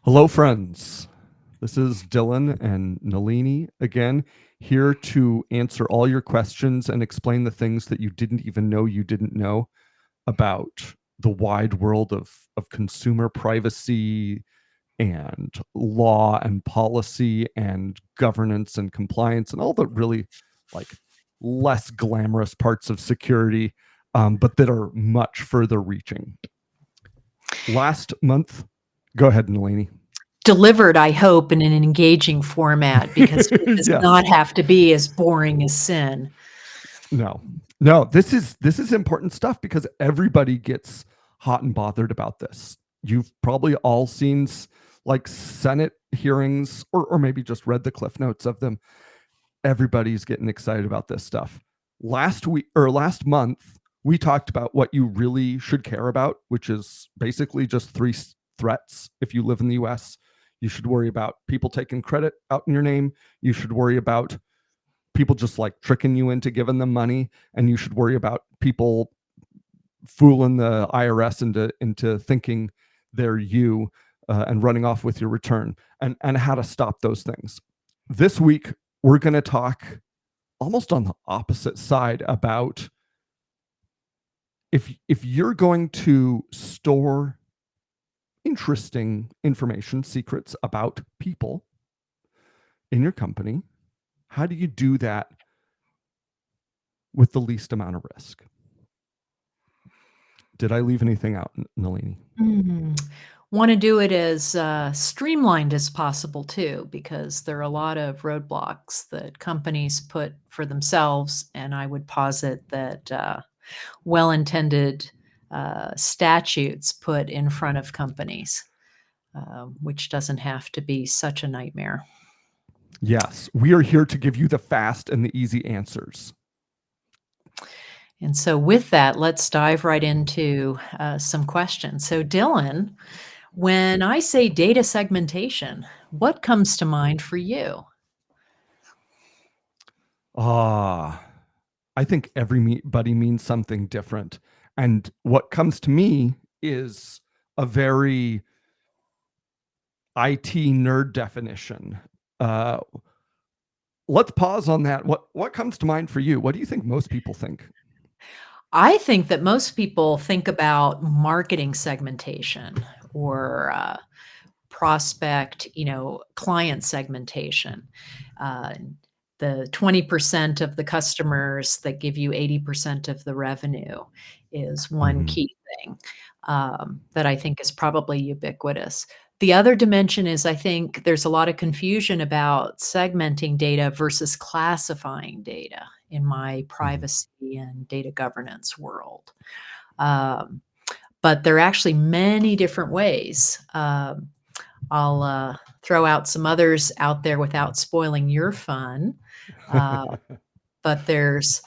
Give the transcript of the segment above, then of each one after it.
Hello, friends. This is Dylan and Nalini again, here to answer all your questions and explain the things that you didn't even know you didn't know about the wide world of consumer privacy and law and policy and governance and compliance and all the really like less glamorous parts of security, but that are much further reaching. Last month, go ahead, Nalini. Delivered, I hope, in an engaging format because it does Yes. not have to be as boring as sin. No, this is important stuff because everybody gets hot and bothered about this. You've probably all seen like Senate hearings or maybe just read the cliff notes of them. Everybody's getting excited about this stuff. Last month, we talked about what you really should care about, which is basically just three threats. If you live in the US, you should worry about people taking credit out in your name. You should worry about people just like tricking you into giving them money, and you should worry about people fooling the IRS into thinking they're you and running off with your return, and how to stop those things. This week, we're going to talk almost on the opposite side about if you're going to store interesting information, secrets about people in your company, how do you do that with the least amount of risk? Did I leave anything out, Nalini? Want to do it as streamlined as possible too, because there are a lot of roadblocks that companies put for themselves, and I would posit that well-intended statutes put in front of companies, which doesn't have to be such a nightmare. Yes, we are here to give you the fast and the easy answers. And so with that, let's dive right into some questions. So Dylan, when I say data segmentation, what comes to mind for you? I think everybody means something different. And what comes to me is a very IT nerd definition. Let's pause on that. What comes to mind for you? What do you think most people think? I think that most people think about marketing segmentation or prospect, client segmentation. Uh, the 20% of the customers that give you 80% of the revenue is one key thing that I think is probably ubiquitous. The other dimension is I think there's a lot of confusion about segmenting data versus classifying data in my privacy and data governance world. But there are actually many different ways. I'll throw out some others out there without spoiling your fun. But there's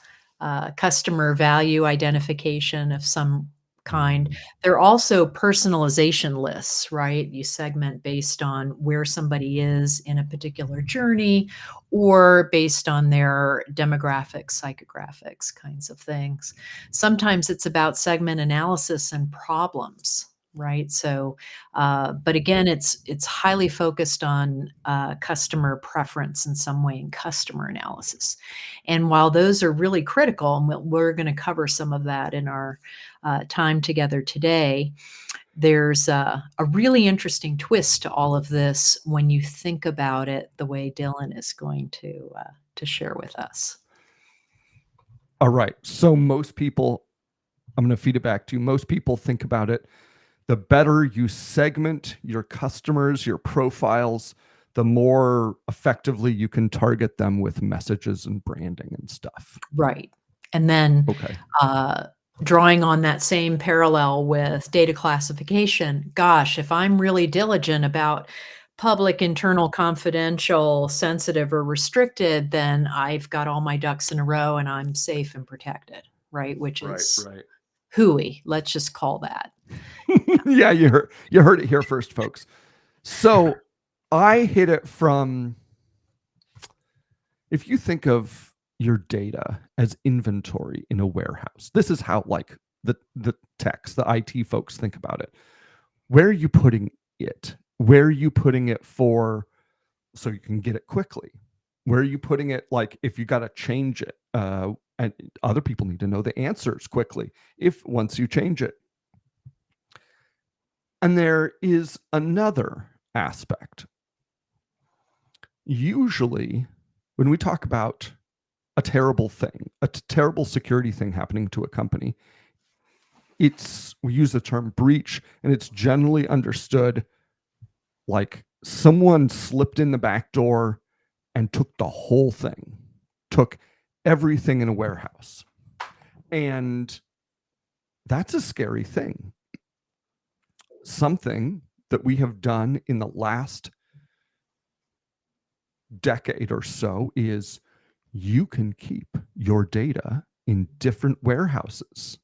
customer value identification of some kind. There are also personalization lists, right? You segment based on where somebody is in a particular journey or based on their demographics, psychographics, kinds of things. Sometimes it's about segment analysis and problems, right? So, but again, it's highly focused on customer preference in some way in customer analysis. And while those are really critical, and we're going to cover some of that in our time together today, there's a really interesting twist to all of this when you think about it the way Dylan is going to share with us. All right. So most people, I'm going to feed it back to you. Most people think about it. The better you segment your customers, your profiles, the more effectively you can target them with messages and branding and stuff. Right. And then Okay. Drawing on that same parallel with data classification, gosh, if I'm really diligent about public, internal, confidential, sensitive, or restricted, then I've got all my ducks in a row and I'm safe and protected, right? Which is hooey. Let's just call that. Yeah, you heard it here first, folks. So I hit it from, if you think of your data as inventory in a warehouse, this is how like the techs, the IT folks think about it. Where are you putting it? Where are you putting it for so you can get it quickly? Where are you putting it, like, if you got to change it? And other people need to know the answers quickly if once you change it. And there is another aspect. Usually, when we talk about a terrible thing, terrible security thing happening to a company, we use the term breach, and it's generally understood like someone slipped in the back door and took the whole thing, took everything in a warehouse. And that's a scary thing. Something that we have done in the last decade or so is you can keep your data in different warehouses,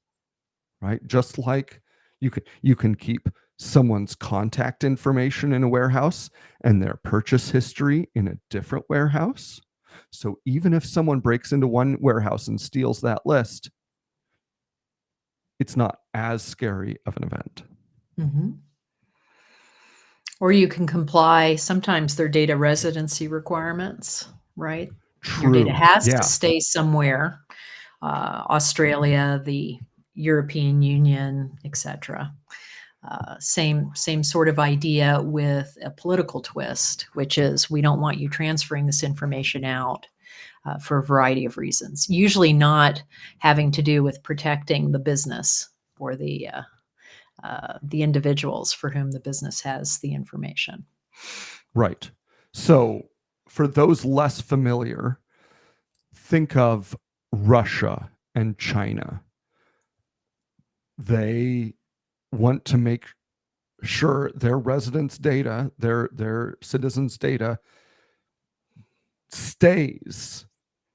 right? Just like you can keep someone's contact information in a warehouse and their purchase history in a different warehouse. So even if someone breaks into one warehouse and steals that list, it's not as scary of an event. Mhm. Or you can comply sometimes they're data residency requirements, right? Your data True. has to Yeah. stay somewhere, Australia, the European Union, etc. Same sort of idea with a political twist, which is we don't want you transferring this information out for a variety of reasons, usually not having to do with protecting the business or the individuals for whom the business has the information. Right. So for those less familiar, think of Russia and China. They want to make sure their residents' data, their citizens' data stays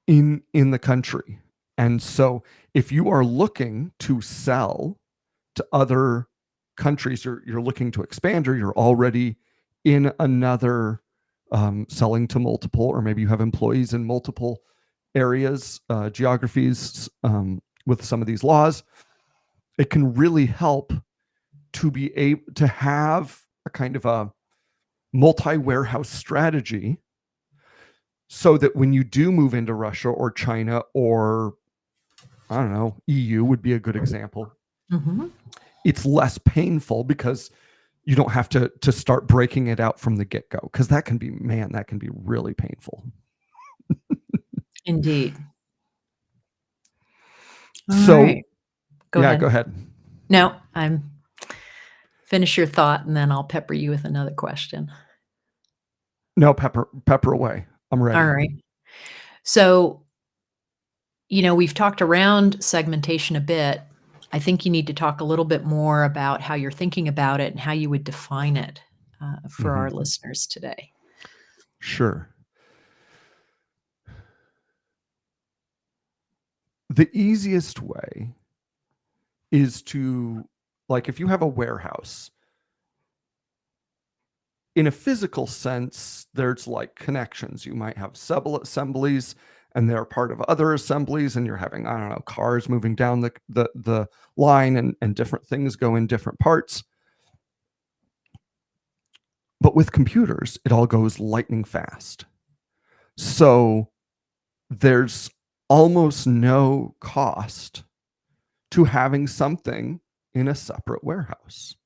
in the country. And so if you are looking to sell to other countries, you're looking to expand, or you're already in another selling to multiple, or maybe you have employees in multiple areas, geographies, with some of these laws, it can really help to be able to have a kind of a multi-warehouse strategy, so that when you do move into Russia or China, or I don't know, EU would be a good example, Mhm. it's less painful because you don't have to start breaking it out from the get-go, because that can be really painful. Indeed. All So right. Go yeah, go ahead. ahead. No, I'm finish your thought, and then I'll pepper you with another question. No, pepper away. I'm ready. All right. So, we've talked around segmentation a bit. I think you need to talk a little bit more about how you're thinking about it and how you would define it, for our Mhm. listeners today. Sure. The easiest way is to, like, if you have a warehouse, in a physical sense, there's like connections. You might have sub-assemblies, and they're part of other assemblies, and you're having, I don't know, cars moving down the line, and different things go in different parts. But with computers, it all goes lightning fast. So there's almost no cost to having something in a separate warehouse.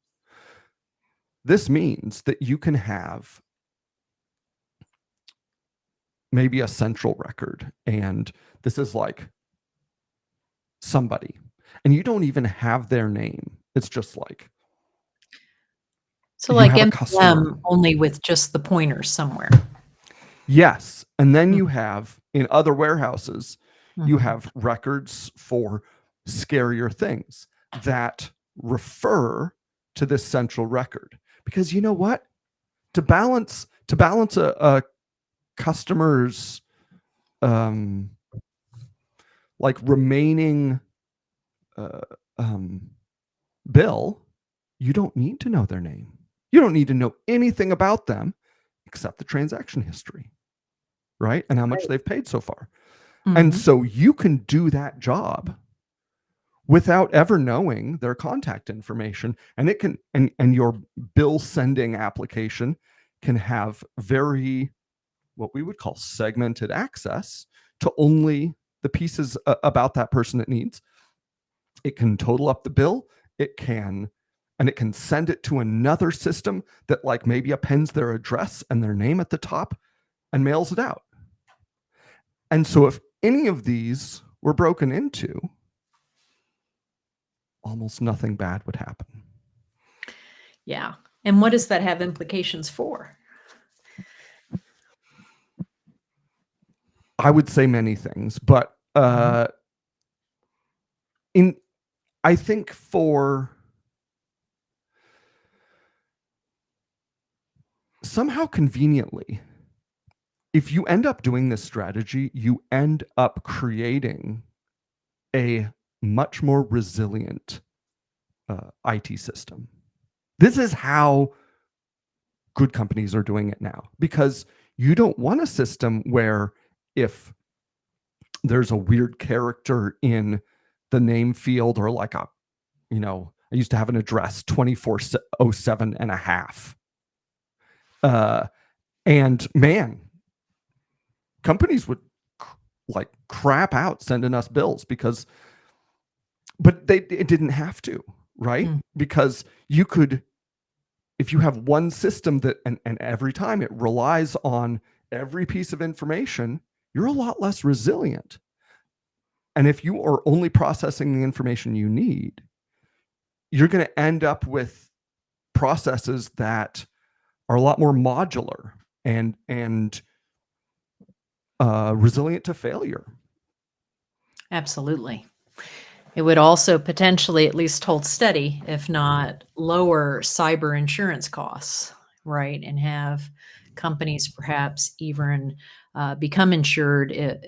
This means that you can have maybe a central record, and this is like somebody, and you don't even have their name. It's just like So you like have a customer. MDM, only with just the pointers somewhere. Yes. And then Mm, you have, in other warehouses, you mhm. have records for scarier things that refer to this central record. Because you know what? To balance a customer's um like remaining uh, um bill, you don't need to know their name. You don't need to know anything about them except the transaction history, right? And how much Right. they've paid so far. And Mhm. so you can do that job without ever knowing their contact information. And it can, and your bill sending application can have very, what we would call segmented access to only the pieces about that person it needs. It can total up the bill. It can, and it can send it to another system that like maybe appends their address and their name at the top and mails it out. And so if any of these were broken into, almost nothing bad would happen. Yeah. And what does that have implications for? I would say many things, but in I think for somehow conveniently, if you end up doing this strategy, you end up creating a much more resilient IT system. This is how good companies are doing it now, because you don't want a system where if there's a weird character in the name field, or like a, I used to have an address 2407 and a half. And man, companies would like crap out sending us bills because, but it didn't have to, right? Because you could, if you have one system that, and every time it relies on every piece of information, you're a lot less resilient. And if you are only processing the information you need, you're going to end up with processes that are a lot more modular and resilient to failure. Absolutely. It would also potentially at least hold steady, if not lower cyber insurance costs, right? And have companies perhaps even become insured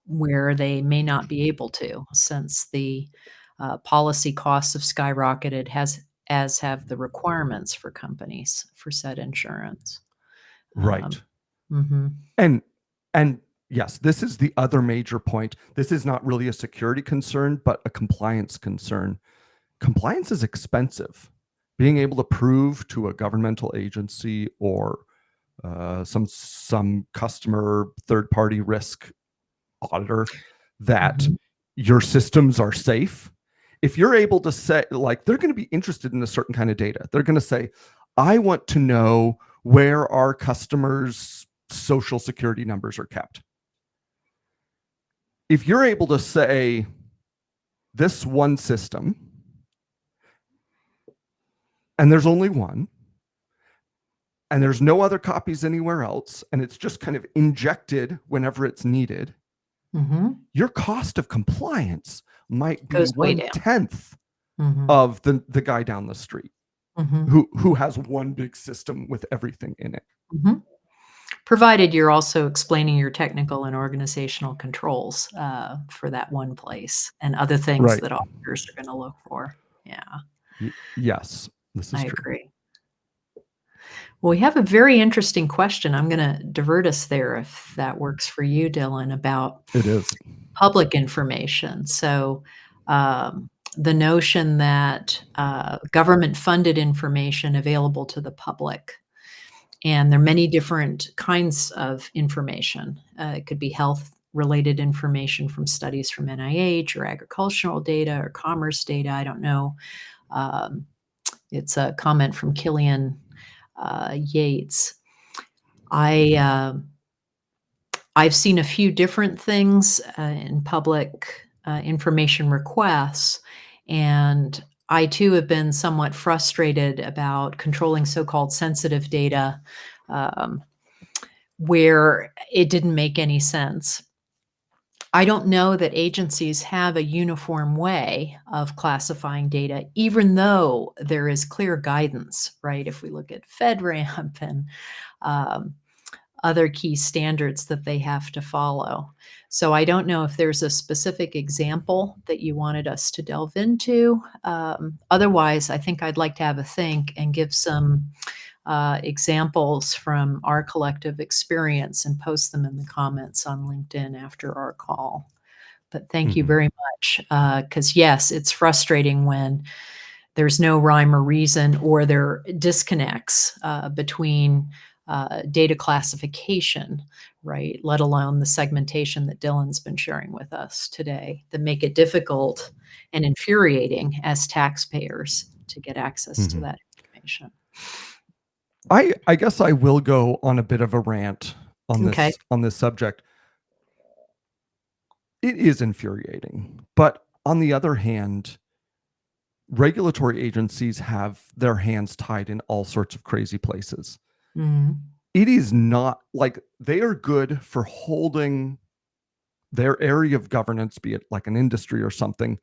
where they may not be able to, since the policy costs have skyrocketed, as have the requirements for companies for said insurance. Right. Mhm. And yes, this is the other major point. This is not really a security concern, but a compliance concern. Compliance is expensive. Being able to prove to a governmental agency or some customer third-party risk auditor that your systems are safe. If you're able to say, like, they're going to be interested in a certain kind of data. They're going to say, I want to know where our customers' social security numbers are kept. If you're able to say, this one system, and there's only one, and there's no other copies anywhere else, and it's just kind of injected whenever it's needed, your cost of compliance might be Goes way down. 1/10 of the guy down the street who has one big system with everything in it. Provided you're also explaining your technical and organizational controls for that one place and other things Right. that auditors are going to look for. Yeah, Yes, this is I true. agree. Well, we have a very interesting question. I'm going to divert us there if that works for you, Dylan, about It is. public information. So, the notion that government-funded information available to the public, and there are many different kinds of information. It could be health-related information from studies from NIH, or agricultural data, or commerce data. I don't know. It's a comment from Killian Yates. I've seen a few different things in public information requests, and I too have been somewhat frustrated about controlling so-called sensitive data where it didn't make any sense. I don't know that agencies have a uniform way of classifying data, even though there is clear guidance, right? If we look at FedRAMP and other key standards that they have to follow. So I don't know if there's a specific example that you wanted us to delve into. Otherwise, I think I'd like to have a think and give some examples from our collective experience and post them in the comments on LinkedIn after our call. But thank you Mhm. very much, because yes, it's frustrating when there's no rhyme or reason or there are disconnects, between, data classification, right, let alone the segmentation that Dylan's been sharing with us today that make it difficult and infuriating as taxpayers to get access to Mhm. that information. I guess I will go on a bit of a rant Okay. on this subject. It is infuriating, but on the other hand, regulatory agencies have their hands tied in all sorts of crazy places. Mhm. It is not like they are good for holding their area of governance, be it like an industry or something,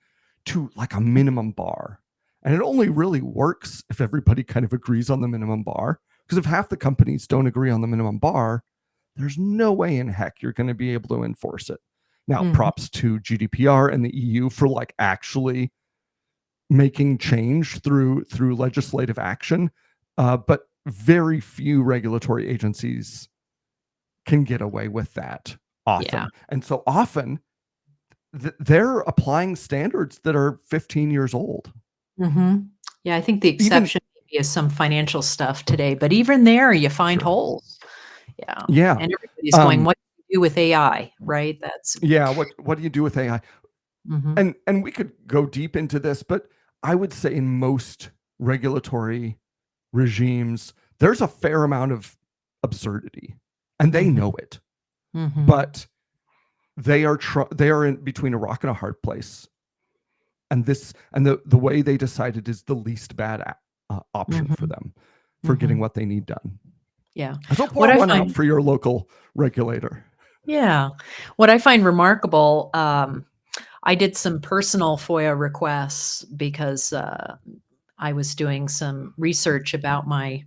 to like a minimum bar. And it only really works if everybody kind of agrees on the minimum bar. Because if half the companies don't agree on the minimum bar, there's no way in heck you're going to be able to enforce it. Now, Mhm. props to GDPR and the EU for like actually making change through legislative action, but very few regulatory agencies can get away with that Yeah. often. And so often they're applying standards that are 15 years old. Mhm. Yeah, I think the Even exception maybe is some financial stuff today, but even there, you find sure. holes. Yeah, Yeah. and everybody's going, Um, "What do you do with AI?" Right? That's yeah, what do you do with AI? Mhm. And we could go deep into this, but I would say in most regulatory regimes, there's a fair amount of absurdity, and they Mhm. know it. Mhm. But they are in between a rock and a hard place, and the way they decided is the least bad option for Mhm. them for getting Mhm. what they need done. Yeah. So What pour I one out find for your local regulator. Yeah. What I find remarkable, I did some personal FOIA requests because, I was doing some research about my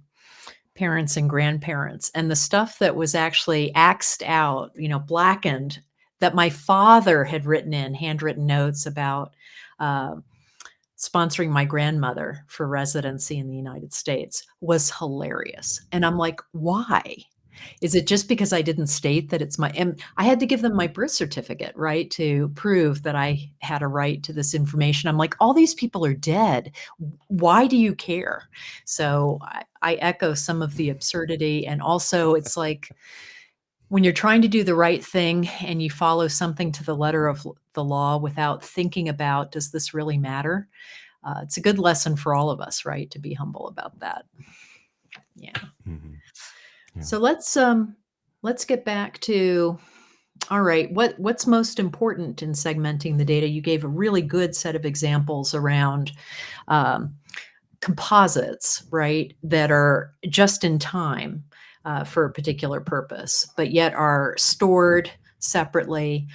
parents and grandparents, and the stuff that was actually axed out, blackened, that my father had written in handwritten notes about, uh, sponsoring my grandmother for residency in the United States was hilarious, and I'm like, "Why? Is it just because I didn't state that it's my" and I had to give them my birth certificate, right, to prove that I had a right to this information. I'm like, "All these people are dead. Why do you care?" So I echo some of the absurdity, and also it's like when you're trying to do the right thing and you follow something to the letter of the law without thinking about, "Does this really matter?" It's a good lesson for all of us, right, to be humble about that. Yeah. Mhm. Yeah. So let's get back to all right, what's most important in segmenting the data? You gave a really good set of examples around um, composites, right, that are just in time for a particular purpose, but yet are stored separately.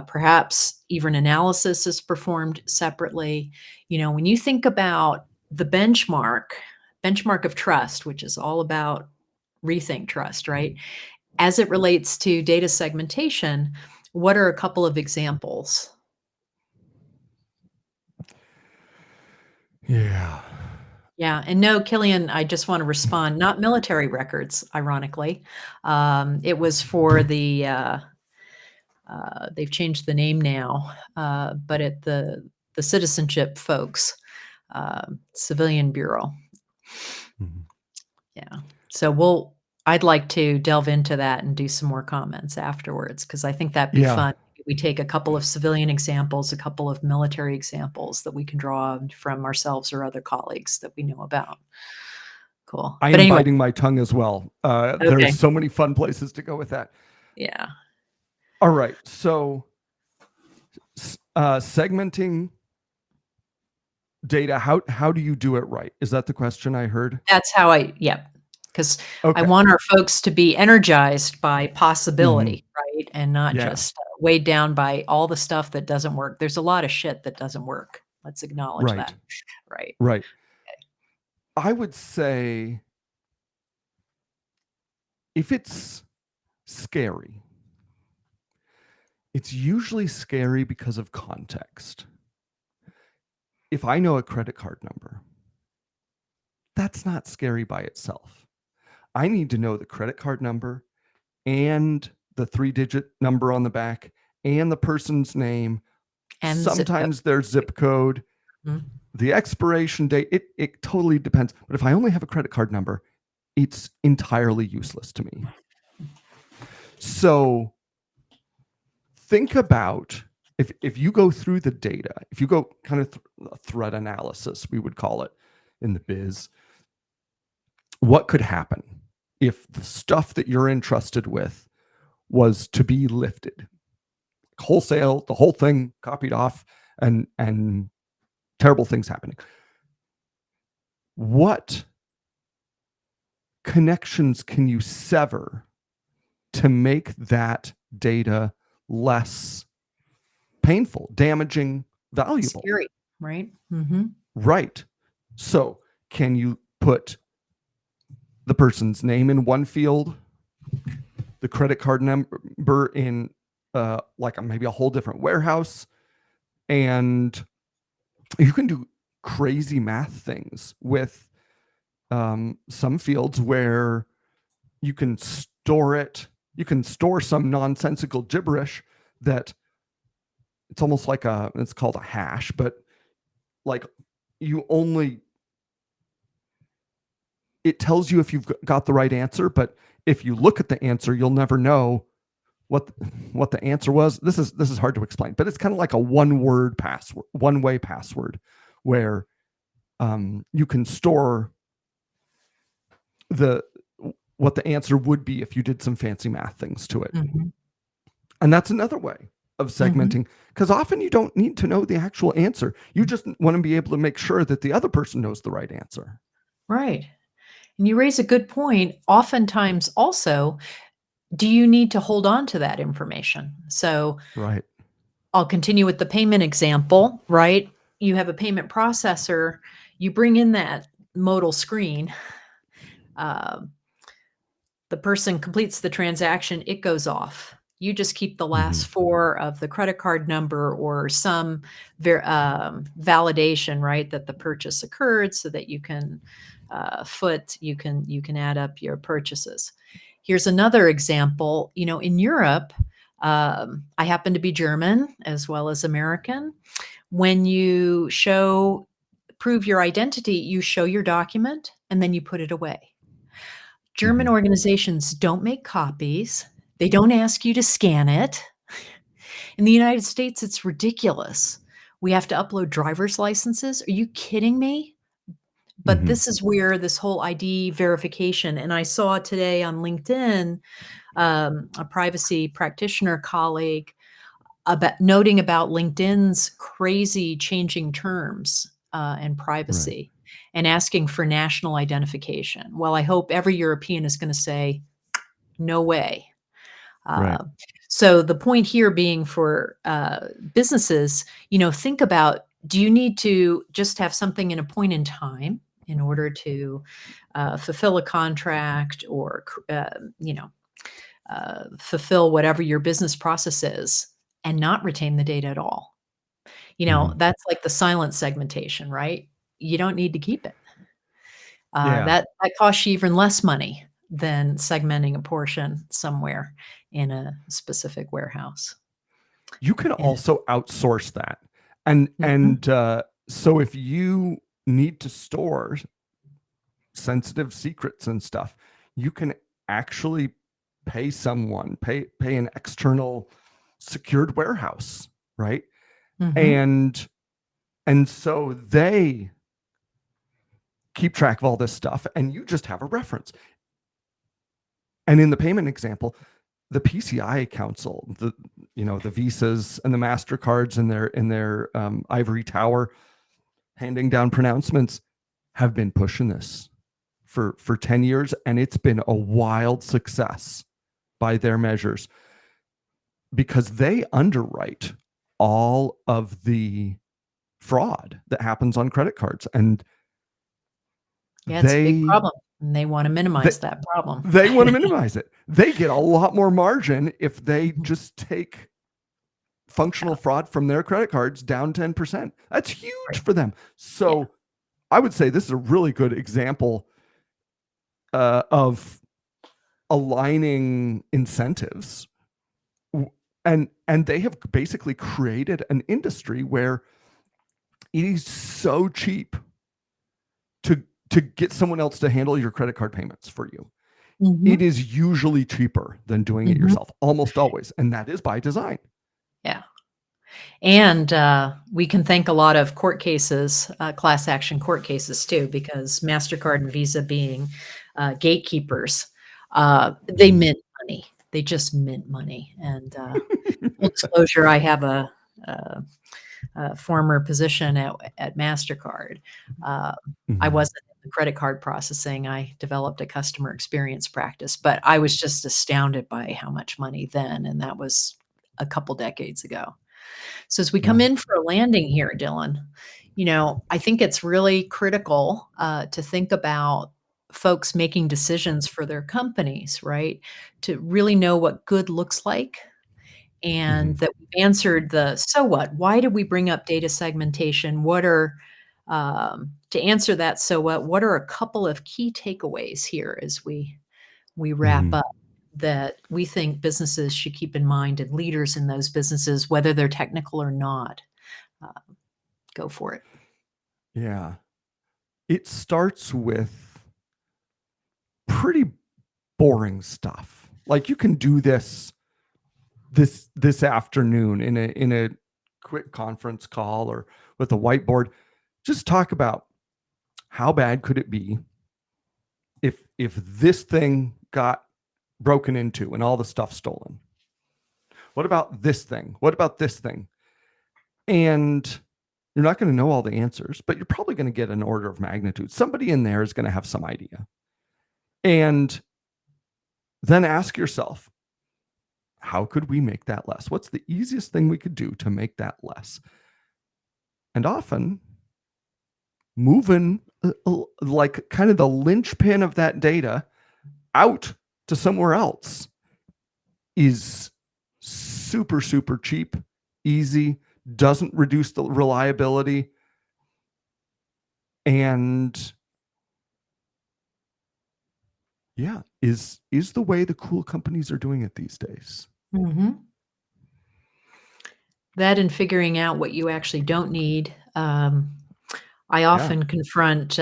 Perhaps even analysis is performed separately. When you think about the benchmark of trust, which is all about rethink trust, right? As it relates to data segmentation, what are a couple of examples? Yeah. Yeah, and no, Killian, I just want to respond, not military records, ironically. It was for they've changed the name now, but at the citizenship folks, Civilian Bureau. Mhm. Yeah. So I'd like to delve into that and do some more comments afterwards because I think that'd be Yeah. fun. We take a couple of civilian examples, a couple of military examples that we can draw on from ourselves or other colleagues that we know about. Cool. I But am anyway, biting my tongue as well. There's okay. so many fun places to go with that. Yeah. All right. So segmenting data, how do you do it right? Is that the question I heard? That's how yeah, because I Okay. want our folks to be energized by Mhm. possibility, right? And not Yeah. just, weighed down by all the stuff that doesn't work. There's a lot of shit that doesn't work. Let's acknowledge Right. that. Right. Right. I would say if it's scary, it's usually scary because of context. If I know a credit card number, that's not scary by itself. I need to know the credit card number and the 3-digit number on the back and the person's name, And the zip code. sometimes their zip code, Mhm. the expiration date. It totally depends. But if I only have a credit card number, it's entirely useless to me. So think about, if you go through the data, if you go kind of threat analysis, we would call it in the biz, what could happen if the stuff that you're entrusted with was to be lifted wholesale, the whole thing copied off, and terrible things happening? What connections can you sever to make that data less painful, damaging, valuable? Scary, right? Mhm. Right. So, can you put the person's name in one field, the credit card number in like maybe a whole different warehouse, and you can do crazy math things with some fields where you can store it. You can store some nonsensical gibberish that it's almost like it's called a hash, but like you only, it tells you if you've got the right answer, but if you look at the answer, you'll never know what what the answer was. This is hard to explain, but it's kind of like a one-word password, one-way password, where you can store the what the answer would be if you did some fancy math things to it. Mhm. And that's another way of Mhm. segmenting, because often you don't need to know the actual answer. You just want to be able to make sure that the other person knows the right answer. Right. And you raise a good point. Oftentimes also, do you need to hold on to that information? So, Right. I'll continue with the payment example, right? You have a payment processor, you bring in that modal screen, um, the person completes the transaction, it goes off. You just keep the Mhm. last 4 of the credit card number or some validation, right, that the purchase occurred so that you can, you can add up your purchases. Here's another example, in Europe, I happen to be German as well as American. When you prove your identity, you show your document and then you put it away. German Mhm. organizations don't make copies. They don't ask you to scan it. In the United States, it's ridiculous. We have to upload driver's licenses. Are you kidding me? But Mhm. this is where this whole ID verification, and I saw today on LinkedIn, a privacy practitioner colleague noting about LinkedIn's crazy changing terms, and Right. privacy and asking for national identification. Well, I hope every European is gonna say, "No way." Right. Uh, so the point here being for, businesses, think about, do you need to just have something in a point in time in order to, fulfill a contract or fulfill whatever your business process is and not retain the data at all? Mhm. That's like the silent segmentation, right? You don't need to keep it. Yeah. That costs you even less money than segmenting a portion somewhere in a specific warehouse. You can And also outsource that. And mhm, and so if you need to store sensitive secrets and stuff, you can actually pay an external secured warehouse, right? mhm, And so they keep track of all this stuff and you just have a reference. And in the payment example, the PCI Council, the Visas and the Mastercards in their ivory tower handing down pronouncements have been pushing this for 10 years, and it's been a wild success by their measures because they underwrite all of the fraud that happens on credit cards, and yeah, it's a big they problem, and they wanna they, minimize that problem. they want to minimize it. They get a lot more margin if they Mhm, just take functional yeah, fraud from their credit cards down 10%. That's huge right, for them. yeah, So I would say this is a really good example of aligning incentives and they have basically created an industry where it is so cheap to get someone else to handle your credit card payments for you. It Mhm. is usually cheaper than doing it Mhm. yourself, almost always, and that is by design. Yeah. And, we can thank a lot of court cases, class action court cases too, because MasterCard and Visa being, gatekeepers, they Mhm. mint money. They just mint money, and, full disclosure, I have a former position at MasterCard. Um, I Mhm. wasn't in the credit card processing, I developed a customer experience practice, but I was just astounded by how much money then, and that was a couple decades ago. So as we come Yeah. in for a landing here, Dylan, I think it's really critical to think about folks making decisions for their companies, right? To really know what good looks like and Mhm. that we've answered the so what? Why did we bring up data segmentation? To answer that so what are a couple of key takeaways here as we wrap Mhm. up that we think businesses should keep in mind and leaders in those businesses, whether they're technical or not. Uh, Go for it. Yeah. It starts with pretty boring stuff. Like you can do this afternoon in a quick conference call or with a whiteboard. Just talk about how bad could it be if this thing got broken into and all the stuff stolen? What about this thing? What about this thing? And you're not going to know all the answers, but you're probably going to get an order of magnitude. Somebody in there is going to have some idea. And then ask yourself, how could we make that less? What's the easiest thing we could do to make that less? And often, moving like kind of the linchpin of that data out to somewhere else is super, super cheap, easy, doesn't reduce the reliability, and yeah, is the way the cool companies are doing it these days. Mhm. That and figuring out what you actually don't need. I Yeah. often confront,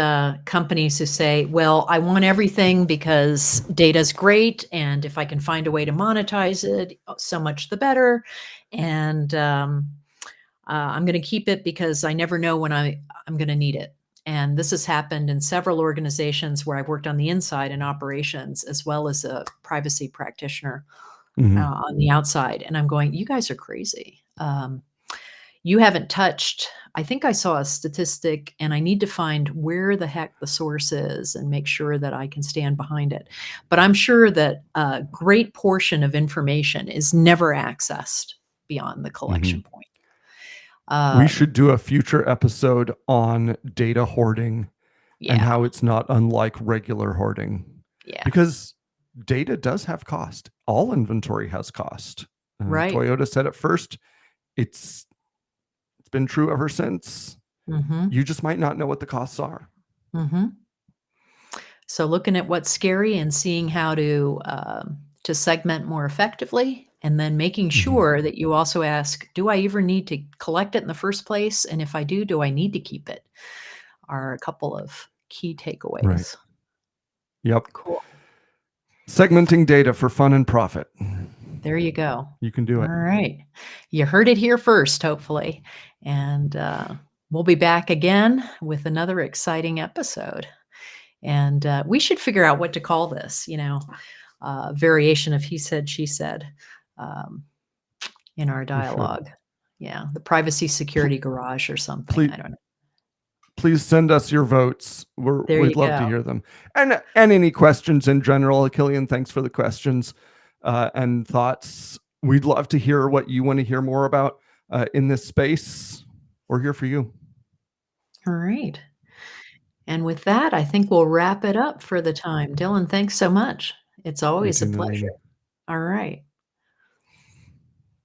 companies who say, "Well, I want everything because data's great, and if I can find a way to monetize it, so much the better, and, I'm gonna keep it because I never know when I'm gonna need it." And this has happened in several organizations where I've worked on the inside in operations as well as a privacy practitioner, Mhm. on the outside, and I'm going, "You guys are crazy." You haven't touched I think I saw a statistic, and I need to find where the heck the source is and make sure that I can stand behind it. But I'm sure that a great portion of information is never accessed beyond the collection Mhm. point. We Um, should do a future episode on data hoarding and yeah, how it's not unlike regular hoarding yeah, because data does have cost. All inventory has cost. right. Toyota said it first. It's it's been true ever since. Mhm, You just might not know what the costs are. mhm. So looking at what's scary and seeing how to segment more effectively, and then making Mhm. sure that you also ask, "Do I even need to collect it in the first place? And if I do I need to keep it?" Are a couple of key Right. takeaways. Yep. Cool. Segmenting data for fun and profit. There you go. You can do All it. right. You heard it here first, hopefully, and, we'll be back again with another exciting episode, and, we should figure out what to call this, variation of he said, she said, um, in our We should. dialogue. Yeah, the privacy security garage or something, Please I don't know. please send us your votes. There you We'd love to go. hear them. And any questions in general. Killian, thanks for the questions and thoughts. We'd love to hear what you want to hear more about in this space. We're here for you. All right. And with that, I think we'll wrap it up for the time. Dylan, thanks so much. It's You always a too, pleasure. Nalini. All right.